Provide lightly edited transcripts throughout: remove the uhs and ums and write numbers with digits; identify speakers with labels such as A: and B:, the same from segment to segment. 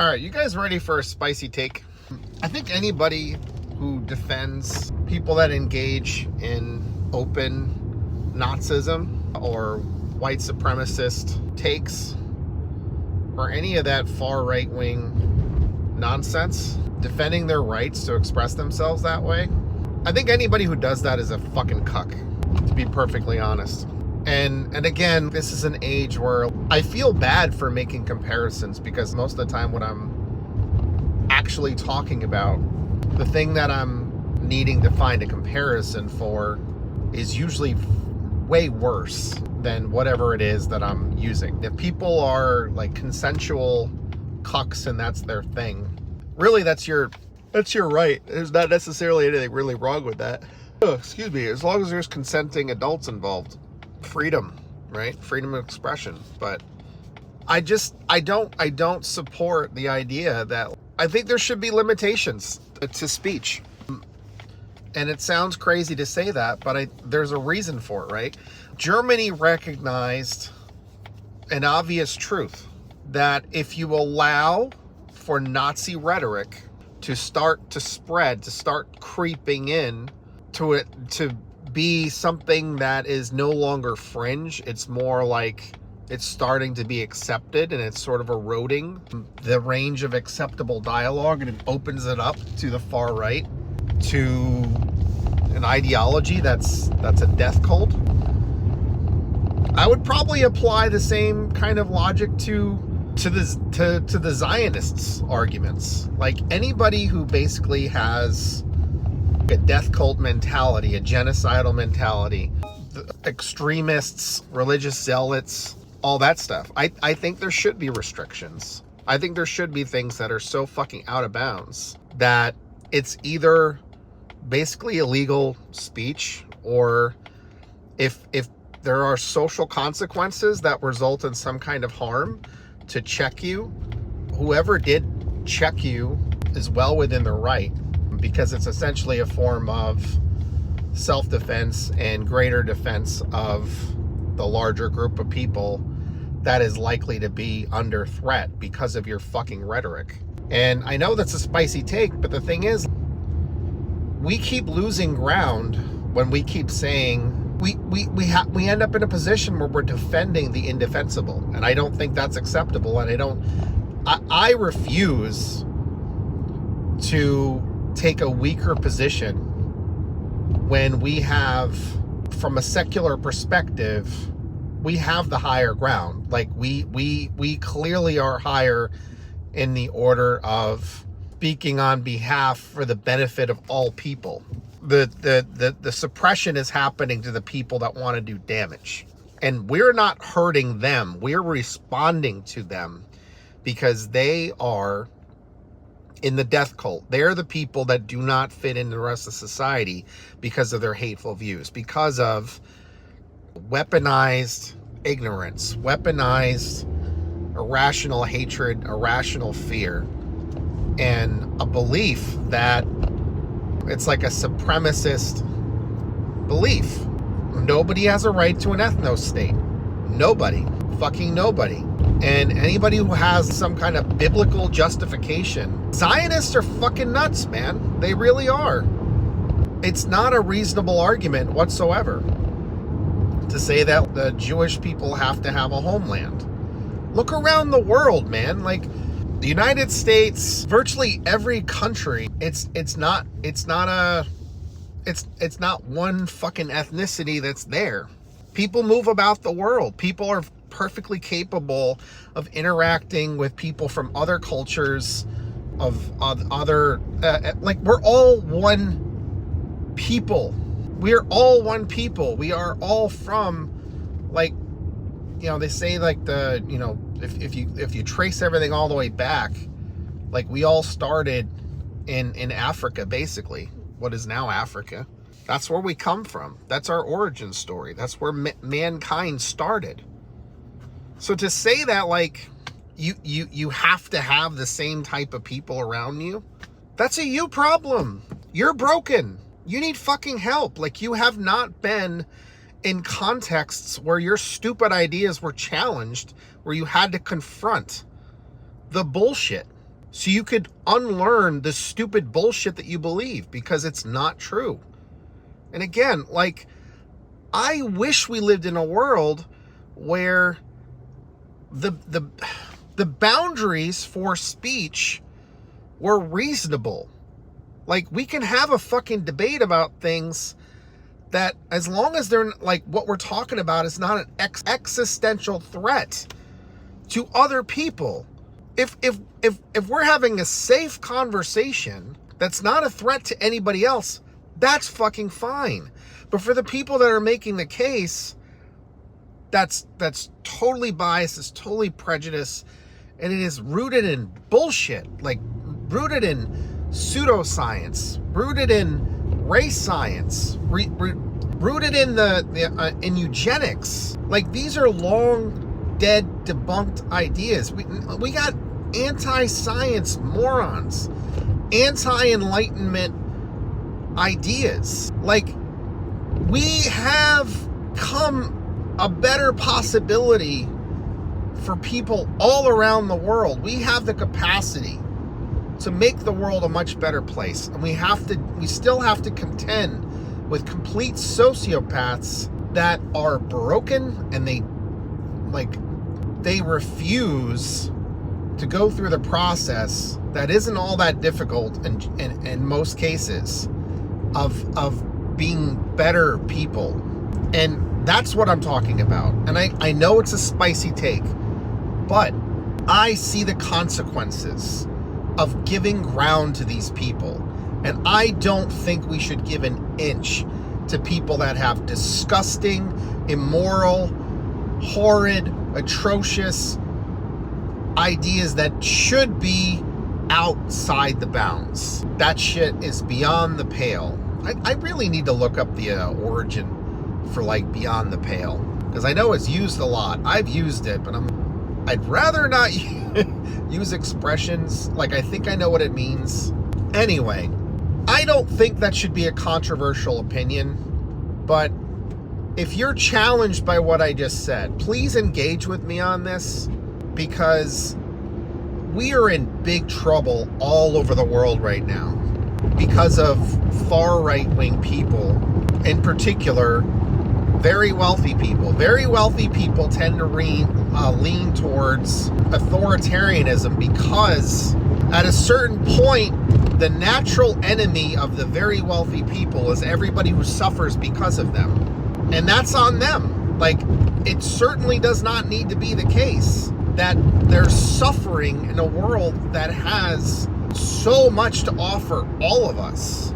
A: All right, you guys ready for a spicy take? I think anybody who defends people that engage in open Nazism or white supremacist takes or any of that far right-wing nonsense, defending their rights to express themselves that way, I think anybody who does that is a fucking cuck, to be perfectly honest. And again, this is an age where I feel bad for making comparisons, because most of the time what I'm actually talking about, the thing that I'm needing to find a comparison for is usually way worse than whatever it is that I'm using. If people are like consensual cucks and that's their thing, really that's your right. There's not necessarily anything really wrong with that. Oh, excuse me, as long as there's consenting adults involved. Freedom, right? Freedom of expression. But I don't support the idea that, I think there should be limitations to speech. And it sounds crazy to say that, but there's a reason for it, right? Germany recognized an obvious truth that if you allow for Nazi rhetoric to start to spread, to start creeping in to it, to be something that is no longer fringe, it's more like it's starting to be accepted, and it's sort of eroding the range of acceptable dialogue, and it opens it up to the far right, to an ideology that's a death cult. I would probably apply the same kind of logic to the Zionists' arguments. Like, anybody who basically has a death cult mentality, a genocidal mentality, extremists, religious zealots, all that stuff. I think there should be restrictions. I think there should be things that are so fucking out of bounds that it's either basically illegal speech, or if there are social consequences that result in some kind of harm, to check you. Whoever did check you is well within their right, because it's essentially a form of self-defense and greater defense of the larger group of people that is likely to be under threat because of your fucking rhetoric. And I know that's a spicy take, but the thing is, we keep losing ground when we keep saying we end up in a position where we're defending the indefensible, and I don't think that's acceptable. And I refuse to take a weaker position when we have, from a secular perspective, we have the higher ground. Like we clearly are higher in the order of speaking on behalf for the benefit of all people. The suppression is happening to the people that want to do damage, and we're not hurting them. We're responding to them because they are in the death cult. They're the people that do not fit in the rest of society because of their hateful views, because of weaponized ignorance, weaponized irrational hatred, irrational fear, and a belief that it's like a supremacist belief. Nobody has a right to an ethno-state. Nobody. Fucking nobody. And anybody who has some kind of biblical justification, Zionists are fucking nuts, man. They really are. It's not a reasonable argument whatsoever to say that the Jewish people have to have a homeland. Look around the world, man. Like, the United States, virtually every country, it's not one fucking ethnicity that's there. People move about the world. People are perfectly capable of interacting with people from other cultures, of other, like, we're all one people. We're all one people. We are all from, like, you know, they say, like, if you trace everything all the way back, like, we all started in Africa, basically, what is now Africa. That's where we come from. That's our origin story. That's where mankind started. So to say that, like, you have to have the same type of people around you, that's a you problem. You're broken. You need fucking help. Like, you have not been in contexts where your stupid ideas were challenged, where you had to confront the bullshit. so you could unlearn the stupid bullshit that you believe, because it's not true. And again, like, I wish we lived in a world where the boundaries for speech were reasonable. Like, we can have a fucking debate about things that, as long as they're like, what we're talking about is not an existential threat to other people. If we're having a safe conversation that's not a threat to anybody else, that's fucking fine. But for the people that are making the case, that's totally biased, it's totally prejudiced, and it is rooted in bullshit, like rooted in pseudoscience, rooted in race science, rooted in in eugenics. Like, these are long dead, debunked ideas. We got anti-science morons, anti-enlightenment ideas. Like, we have come a better possibility for people all around the world. We have the capacity to make the world a much better place, and we still have to contend with complete sociopaths that are broken, and they refuse to go through the process that isn't all that difficult in most cases of being better people. And that's what I'm talking about. And I know it's a spicy take, but I see the consequences of giving ground to these people. And I don't think we should give an inch to people that have disgusting, immoral, horrid, atrocious ideas that should be outside the bounds. That shit is beyond the pale. I really need to look up the origin for, like, beyond the pale, because I know it's used a lot. I've used it, but I'd rather not use expressions. Like, I think I know what it means. Anyway, I don't think that should be a controversial opinion, but if you're challenged by what I just said, please engage with me on this, because we are in big trouble all over the world right now because of far right-wing people, in particular, very wealthy people. Very wealthy people tend to lean towards authoritarianism, because at a certain point, the natural enemy of the very wealthy people is everybody who suffers because of them. And that's on them. Like, it certainly does not need to be the case that they're suffering in a world that has so much to offer all of us.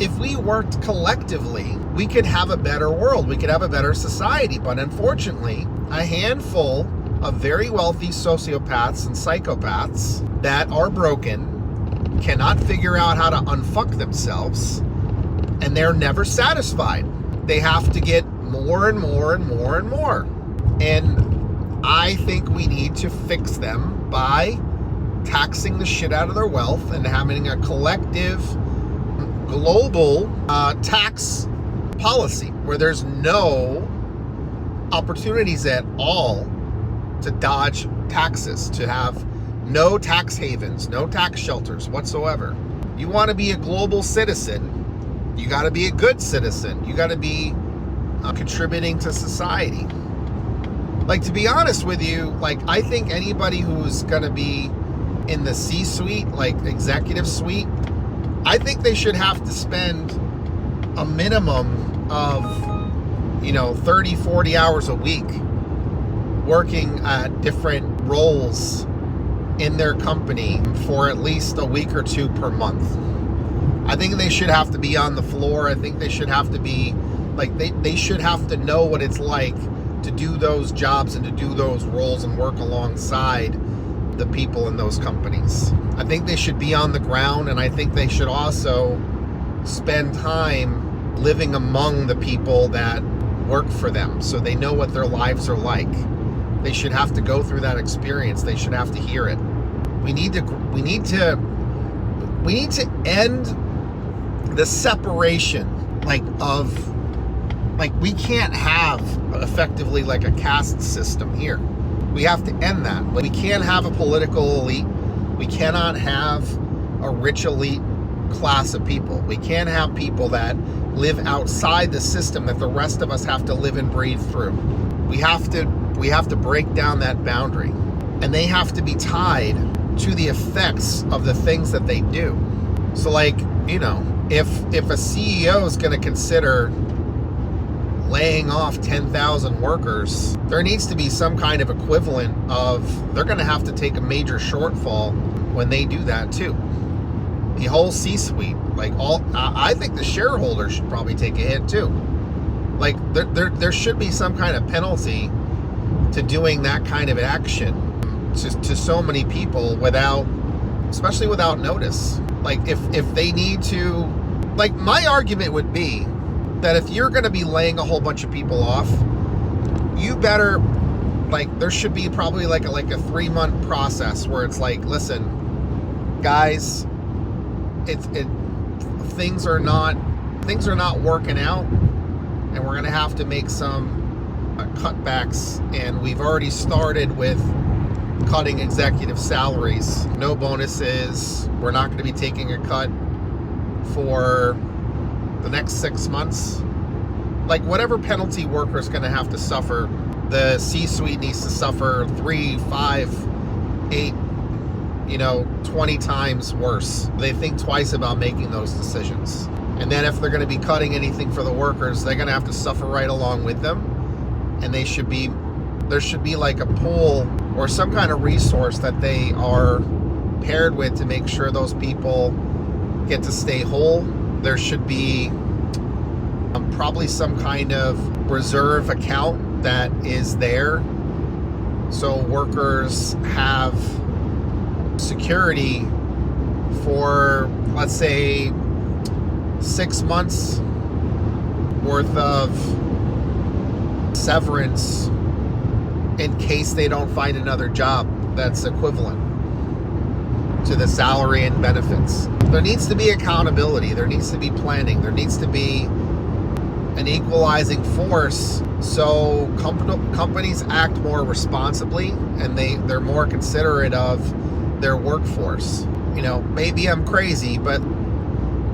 A: If we worked collectively, we could have a better world. We could have a better society. But unfortunately, a handful of very wealthy sociopaths and psychopaths that are broken cannot figure out how to unfuck themselves, and they're never satisfied. They have to get more and more and more and more. And I think we need to fix them by taxing the shit out of their wealth and having a collective global tax policy where there's no opportunities at all to dodge taxes, to have no tax havens, no tax shelters whatsoever. You want to be a global citizen, you got to be a good citizen. You got to be contributing to society. Like, to be honest with you, like, I think anybody who's going to be in the C-suite, like executive suite, I think they should have to spend a minimum of, 30, 40 hours a week working at different roles in their company for at least a week or two per month. I think they should have to be on the floor. I think they should have to be, like, they should have to know what it's like to do those jobs and to do those roles and work alongside the people in those companies. I think they should be on the ground, and I think they should also spend time living among the people that work for them, so they know what their lives are like. They should have to go through that experience. They should have to hear it. We need to end the separation, we can't have effectively like a caste system here. We have to end that. We can't have a political elite. We cannot have a rich elite class of people. We can't have people that live outside the system that the rest of us have to live and breathe through. We have to break down that boundary, and they have to be tied to the effects of the things that they do. So like, you know, if a CEO is going to consider laying off 10,000 workers, there needs to be some kind of equivalent of, they're going to have to take a major shortfall when they do that too. The whole C-suite, like I think the shareholders should probably take a hit too. Like there should be some kind of penalty to doing that kind of action to so many people especially without notice. Like if they need to, like my argument would be that if you're going to be laying a whole bunch of people off, you better, like, there should be probably like a 3-month process where it's like, listen, guys, things are not working out, and we're going to have to make some cutbacks, and we've already started with cutting executive salaries, no bonuses. We're not going to be taking a cut for the next 6 months. Like, whatever penalty workers going to have to suffer, the C-suite needs to suffer 3, 5, 8, 20 times worse. They think twice about making those decisions. And then if they're going to be cutting anything for the workers, they're going to have to suffer right along with them. And there should be like a pool or some kind of resource that they are paired with to make sure those people get to stay whole. There should be probably some kind of reserve account that is there, so workers have security for, let's say, 6 months worth of severance in case they don't find another job that's equivalent to the salary and benefits. There needs to be accountability. There needs to be planning. There needs to be an equalizing force so companies act more responsibly, and they're more considerate of their workforce. Maybe I'm crazy, but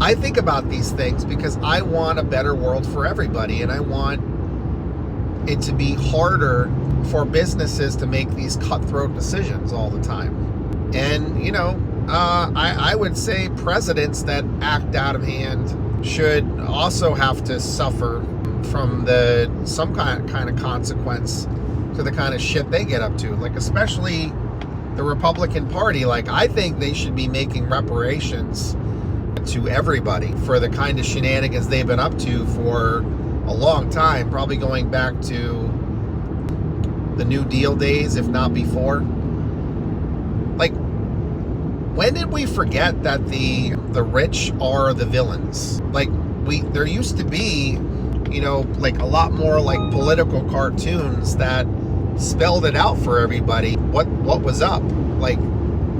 A: I think about these things because I want a better world for everybody, and I want it to be harder for businesses to make these cutthroat decisions all the time. And, I would say presidents that act out of hand should also have to suffer from some kind of consequence to the kind of shit they get up to. Like, especially the Republican Party. Like, I think they should be making reparations to everybody for the kind of shenanigans they've been up to for a long time, probably going back to the New Deal days, if not before. Like, when did we forget that the rich are the villains? Like, there used to be, like a lot more like political cartoons that spelled it out for everybody what was up. Like,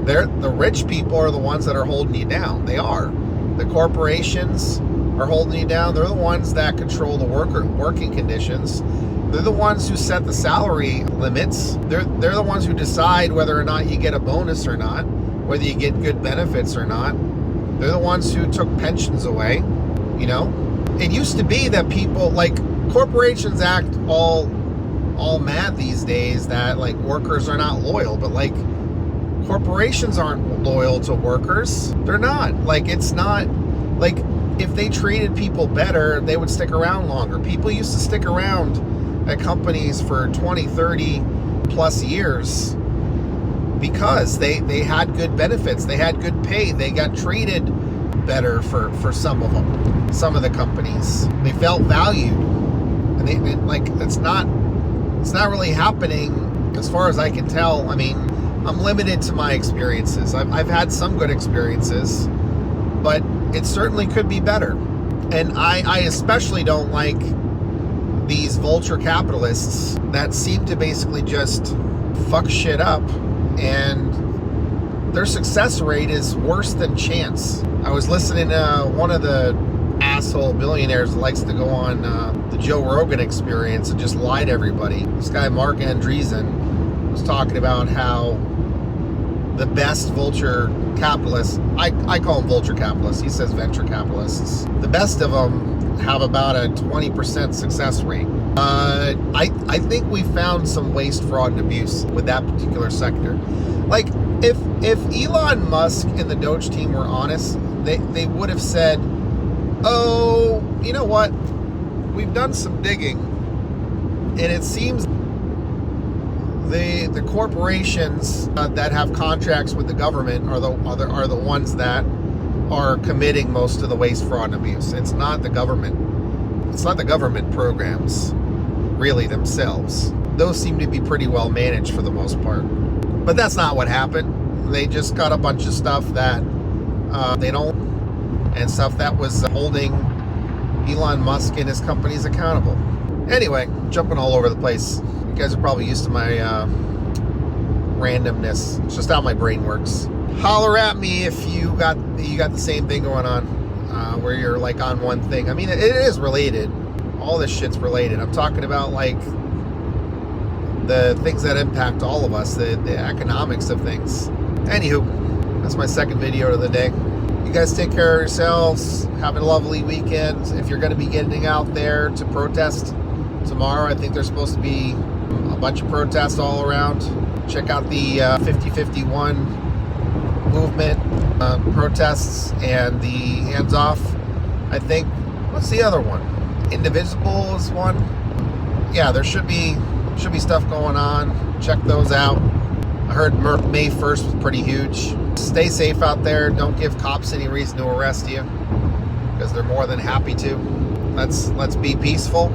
A: the rich people are the ones that are holding you down. They are. The corporations are holding you down. They're the ones that control the working conditions. They're the ones who set the salary limits. They're the ones who decide whether or not you get a bonus or not, whether you get good benefits or not. They're the ones who took pensions away. It used to be that people, like, corporations act all mad these days that, like, workers are not loyal, but, like, corporations aren't loyal to workers. They're not. Like, it's not, like, if they treated people better, they would stick around longer. People used to stick around at companies for 20, 30 plus years because they had good benefits, they had good pay, they got treated better for some of them, some of the companies. They felt valued, and they like, it's not really happening as far as I can tell. I mean, I'm limited to my experiences. I've had some good experiences, but it certainly could be better. And I especially don't like these vulture capitalists that seem to basically just fuck shit up, and their success rate is worse than chance. I was listening to one of the asshole billionaires that likes to go on the Joe Rogan Experience and just lie to everybody. This guy, Mark Andreessen, was talking about how the best vulture capitalists, I call them vulture capitalists, he says venture capitalists, the best of them have about a 20% success rate. I think we found some waste, fraud, and abuse with that particular sector. Like, if Elon Musk and the Doge team were honest, they would have said, oh, you know what? We've done some digging, and it seems the corporations that have contracts with the government are the ones that are committing most of the waste, fraud, and abuse. It's not the government. It's not the government programs, really, themselves. Those seem to be pretty well managed for the most part. But that's not what happened. They just got a bunch of stuff that they don't, and stuff that was holding Elon Musk and his companies accountable. Anyway, jumping all over the place. You guys are probably used to my randomness. It's just how my brain works. Holler at me if you got the same thing going on, where you're like on one thing. I mean, it is related. All this shit's related. I'm talking about like the things that impact all of us, the economics of things. Anywho, that's my second video of the day. You guys take care of yourselves. Have a lovely weekend. If you're going to be getting out there to protest tomorrow, I think there's supposed to be a bunch of protests all around. Check out the 5051 movement protests and the hands off. I think, what's the other one? Indivisible is one. Yeah, there should be stuff going on. Check those out. I heard May 1st was pretty huge. Stay safe out there. Don't give cops any reason to arrest you, because they're more than happy to. Let's be peaceful.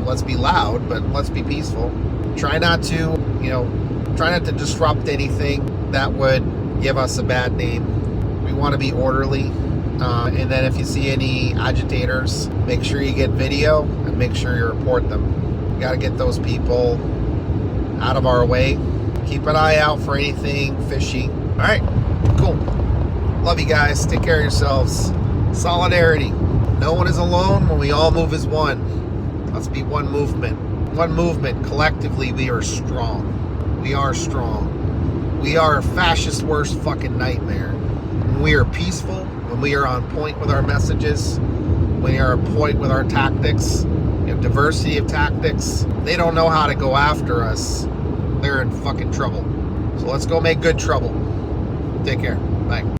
A: Let's be loud, but let's be peaceful. Try not to disrupt anything that would give us a bad name. We want to be orderly. And then if you see any agitators, make sure you get video and make sure you report them. You got to get those people out of our way. Keep an eye out for anything fishy. All right, cool. Love you guys. Take care of yourselves. Solidarity. No one is alone when we all move as one. Let's be one movement. One movement. Collectively, we are strong. We are strong. We are a fascist worst fucking nightmare. When we are peaceful, when we are on point with our messages, when we are on point with our tactics, we have diversity of tactics. They don't know how to go after us. They're in fucking trouble. So let's go make good trouble. Take care. Bye.